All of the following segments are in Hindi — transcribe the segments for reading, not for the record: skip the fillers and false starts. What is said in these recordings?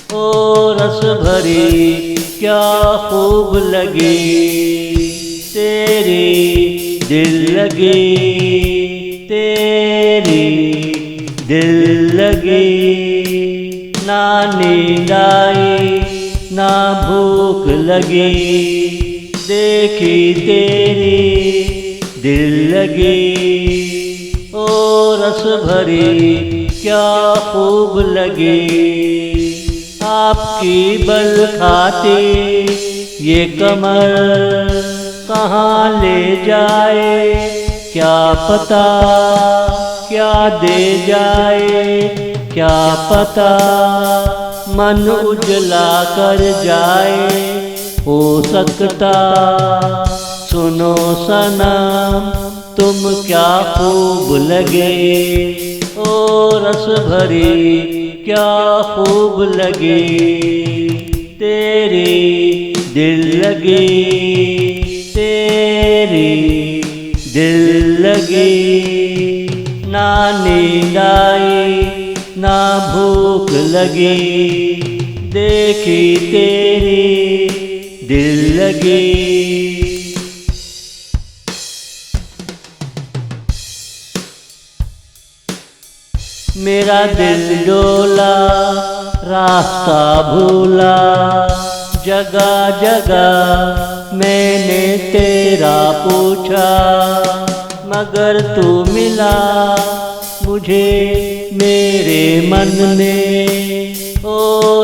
ओ रस भरी क्या खूब लगी तेरी दिल लगी, तेरी दिल लगी। ना नींद आई ना भूख लगी, देखी तेरी दिल लगी। ओ रस भरी क्या खूब लगी, आपकी बल खाती ये कमर कहाँ ले जाए क्या पता, क्या दे जाए क्या पता। मन उजला कर जाए हो सकता, सुनो सनम तुम क्या खूब लगे। ओ रस भरी क्या खूब लगी तेरी दिल लगी, तेरी दिल लगी। ना नींद आई ना भूख लगी, देखी तेरी दिल लगी। मेरा दिल डोला रास्ता भूला, जगह जगह मैंने तेरा पूछा, मगर तू मिला मुझे मेरे मन में। ओ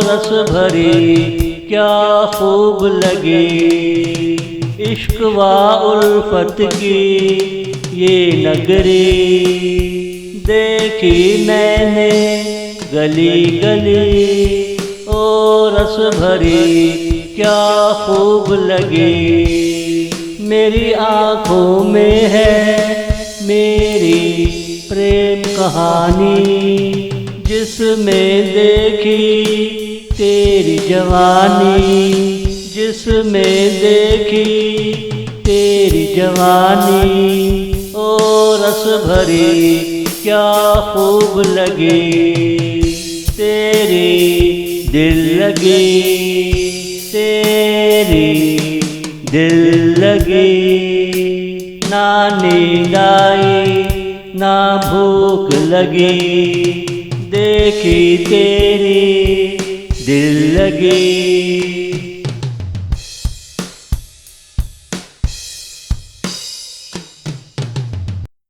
रस भरी क्या खूब लगी, इश्क व उल्फत की ये नगरी, देखी मैंने गली गली। ओ रस भरी क्या खूब लगी, मेरी आँखों में है मेरी प्रेम कहानी, जिसमें देखी तेरी जवानी, जिसमें देखी तेरी जवानी। ओ रस भरी क्या खूब लगी तेरी दिल लगी, तेरी दिल लगी। ना नींद आई ना भूख लगी, देखी तेरी दिल लगी।